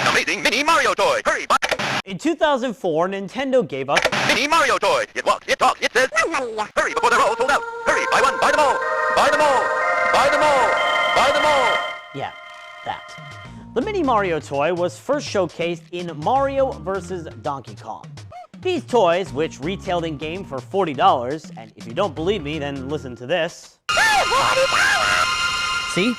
Amazing Mini Mario toy. Hurry, buy. In 2004, Nintendo gave us Mini Mario toy. It walks, it talks, it says, hurry before they're all sold out. Hurry, buy one, buy them all. Buy them all. Buy them all. Buy them all. Yeah, that. The Mini Mario toy was first showcased in Mario vs. Donkey Kong. These toys, which retailed in-game for $40, and if you don't believe me, then listen to this. See?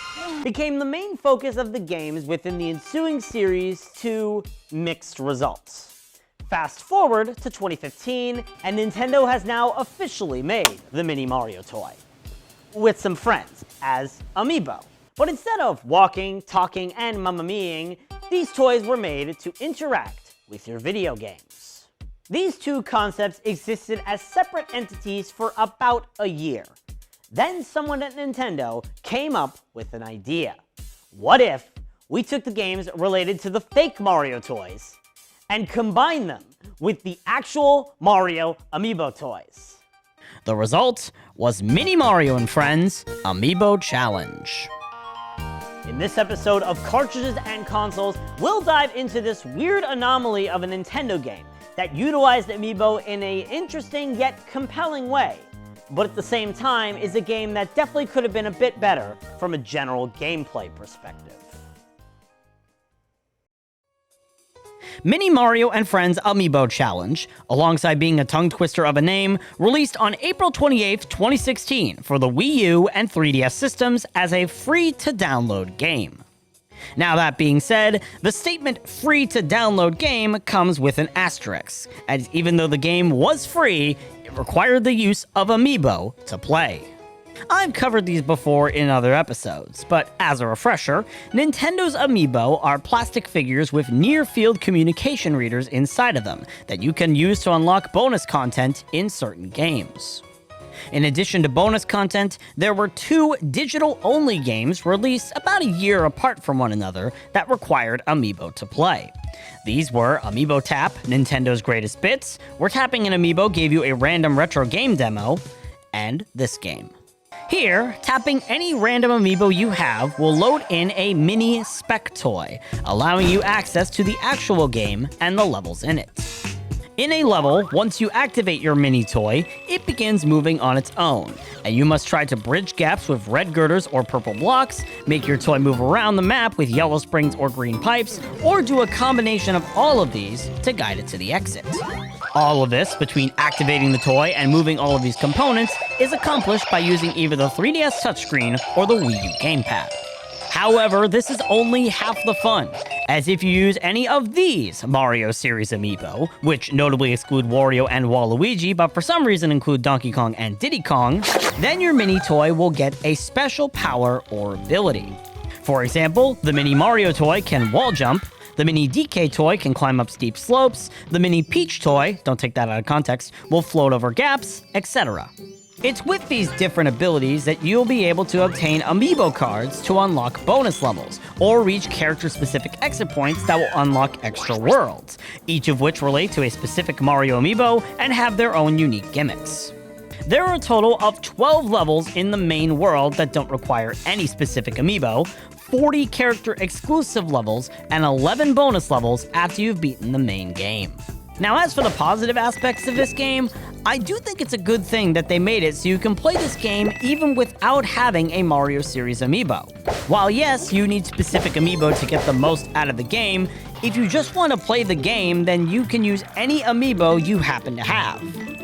Became the main focus of the games within the ensuing series to mixed results. Fast forward to 2015, and Nintendo has now officially made the Mini Mario toy. With some friends, as Amiibo. But instead of walking, talking, and mamma-meing, these toys were made to interact with your video games. These two concepts existed as separate entities for about a year. Then someone at Nintendo came up with an idea. What if we took the games related to the fake Mario toys and combined them with the actual Mario Amiibo toys? The result was Mini Mario and Friends Amiibo Challenge. In this episode of Cartridges and Consoles, we'll dive into this weird anomaly of a Nintendo game that utilized Amiibo in an interesting yet compelling way, but at the same time is a game that definitely could have been a bit better from a general gameplay perspective. Mini Mario and Friends Amiibo Challenge, alongside being a tongue twister of a name, released on April 28, 2016 for the Wii U and 3DS systems as a free-to-download game. Now that being said, the statement free-to-download game comes with an asterisk, as even though the game was free, it required the use of Amiibo to play. I've covered these before in other episodes, but as a refresher, Nintendo's Amiibo are plastic figures with near-field communication readers inside of them that you can use to unlock bonus content in certain games. In addition to bonus content, there were two digital-only games released about a year apart from one another that required Amiibo to play. These were Amiibo Tap, Nintendo's Greatest Bits, where tapping an Amiibo gave you a random retro game demo, and this game. Here, tapping any random Amiibo you have will load in a mini spec toy, allowing you access to the actual game and the levels in it. In a level, once you activate your mini toy, it begins moving on its own, and you must try to bridge gaps with red girders or purple blocks, make your toy move around the map with yellow springs or green pipes, or do a combination of all of these to guide it to the exit. All of this, between activating the toy and moving all of these components, is accomplished by using either the 3DS touchscreen or the Wii U gamepad. However, this is only half the fun, as if you use any of these Mario series Amiibo, which notably exclude Wario and Waluigi, but for some reason include Donkey Kong and Diddy Kong, then your mini toy will get a special power or ability. For example, the Mini Mario toy can wall jump, the Mini DK toy can climb up steep slopes, the Mini Peach toy, don't take that out of context, will float over gaps, etc. It's with these different abilities that you'll be able to obtain Amiibo cards to unlock bonus levels, or reach character-specific exit points that will unlock extra worlds, each of which relate to a specific Mario Amiibo and have their own unique gimmicks. There are a total of 12 levels in the main world that don't require any specific Amiibo, 40 character-exclusive levels, and 11 bonus levels after you've beaten the main game. Now, as for the positive aspects of this game, I do think it's a good thing that they made it so you can play this game even without having a Mario series Amiibo. While yes, you need specific Amiibo to get the most out of the game, if you just want to play the game, then you can use any Amiibo you happen to have.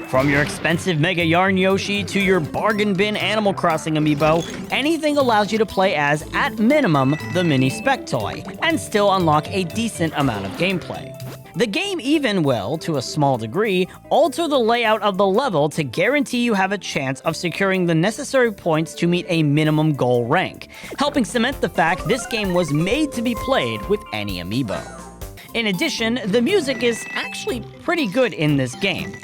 From your expensive Mega Yarn Yoshi to your bargain bin Animal Crossing Amiibo, anything allows you to play as, at minimum, the mini spec toy, and still unlock a decent amount of gameplay. The game even will, to a small degree, alter the layout of the level to guarantee you have a chance of securing the necessary points to meet a minimum goal rank, helping cement the fact this game was made to be played with any Amiibo. In addition, the music is actually pretty good in this game.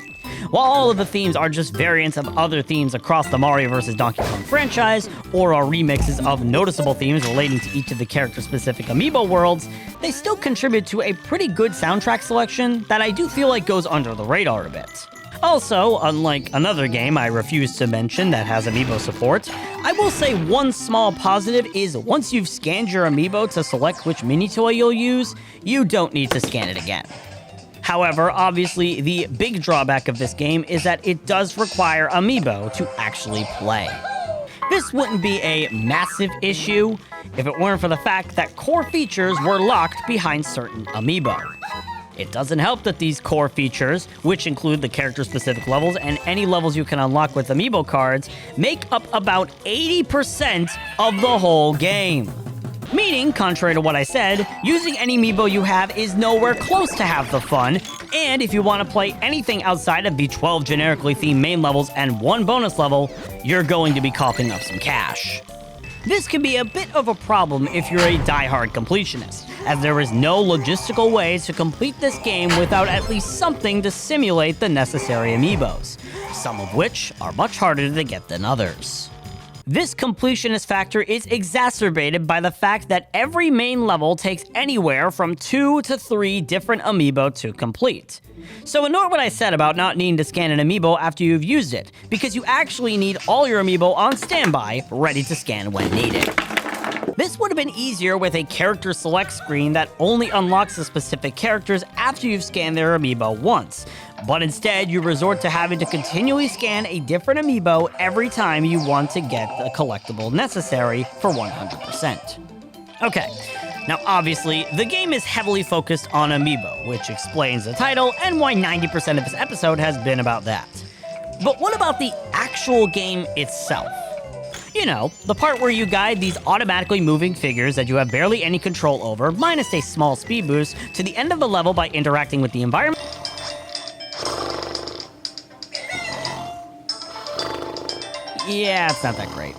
While all of the themes are just variants of other themes across the Mario vs. Donkey Kong franchise, or are remixes of noticeable themes relating to each of the character-specific Amiibo worlds, they still contribute to a pretty good soundtrack selection that I do feel like goes under the radar a bit. Also, unlike another game I refuse to mention that has Amiibo support, I will say one small positive is once you've scanned your Amiibo to select which mini toy you'll use, you don't need to scan it again. However, obviously, the big drawback of this game is that it does require Amiibo to actually play. This wouldn't be a massive issue if it weren't for the fact that core features were locked behind certain Amiibo. It doesn't help that these core features, which include the character-specific levels and any levels you can unlock with Amiibo cards, make up about 80% of the whole game. Meaning, contrary to what I said, using any Amiibo you have is nowhere close to half the fun, and if you want to play anything outside of the 12 generically themed main levels and one bonus level, you're going to be coughing up some cash. This can be a bit of a problem if you're a die-hard completionist, as there is no logistical way to complete this game without at least something to simulate the necessary Amiibos, some of which are much harder to get than others. This completionist factor is exacerbated by the fact that every main level takes anywhere from 2 to 3 different Amiibo to complete. So ignore what I said about not needing to scan an Amiibo after you've used it, because you actually need all your Amiibo on standby, ready to scan when needed. This would have been easier with a character select screen that only unlocks the specific characters after you've scanned their Amiibo once, but instead you resort to having to continually scan a different Amiibo every time you want to get the collectible necessary for 100%. Okay, now obviously, the game is heavily focused on Amiibo, which explains the title and why 90% of this episode has been about that. But what about the actual game itself? You know, the part where you guide these automatically moving figures that you have barely any control over, minus a small speed boost, to the end of the level by interacting with the environment. Yeah, it's not that great.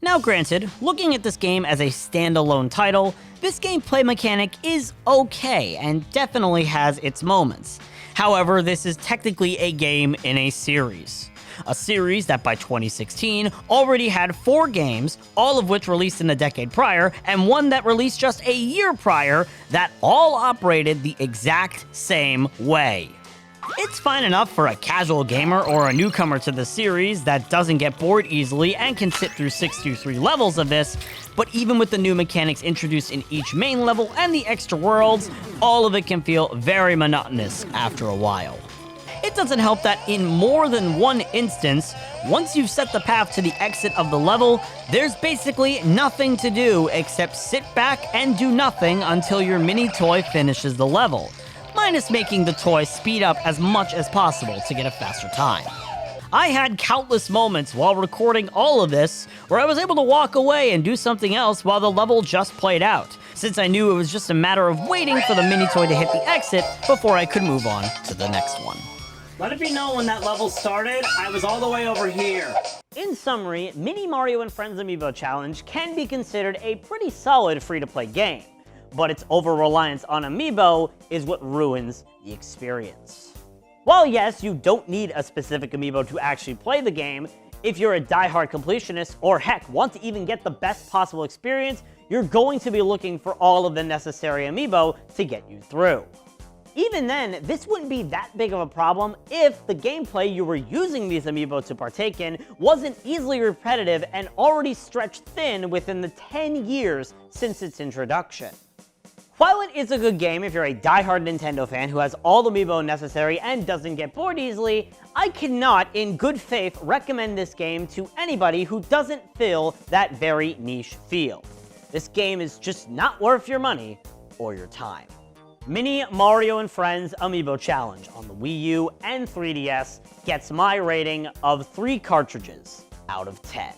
Now granted, looking at this game as a standalone title, this gameplay mechanic is okay and definitely has its moments. However, this is technically a game in a series. A series that by 2016 already had 4 games, all of which released in a decade prior, and one that released just a year prior, that all operated the exact same way. It's fine enough for a casual gamer or a newcomer to the series that doesn't get bored easily and can sit through 63 levels of this, but even with the new mechanics introduced in each main level and the extra worlds, all of it can feel very monotonous after a while. It doesn't help that in more than one instance, once you've set the path to the exit of the level, there's basically nothing to do except sit back and do nothing until your mini toy finishes the level, minus making the toy speed up as much as possible to get a faster time. I had countless moments while recording all of this where I was able to walk away and do something else while the level just played out, since I knew it was just a matter of waiting for the mini toy to hit the exit before I could move on to the next one. Let it be known when that level started, I was all the way over here. In summary, Mini Mario and Friends Amiibo Challenge can be considered a pretty solid free-to-play game, but its over-reliance on Amiibo is what ruins the experience. While yes, you don't need a specific Amiibo to actually play the game, if you're a die-hard completionist, or heck, want to even get the best possible experience, you're going to be looking for all of the necessary Amiibo to get you through. Even then, this wouldn't be that big of a problem if the gameplay you were using these Amiibo to partake in wasn't easily repetitive and already stretched thin within the 10 years since its introduction. While it is a good game if you're a die-hard Nintendo fan who has all the Amiibo necessary and doesn't get bored easily, I cannot, in good faith, recommend this game to anybody who doesn't fill that very niche field. This game is just not worth your money or your time. Mini Mario and Friends Amiibo Challenge on the Wii U and 3DS gets my rating of 3 cartridges out of 10.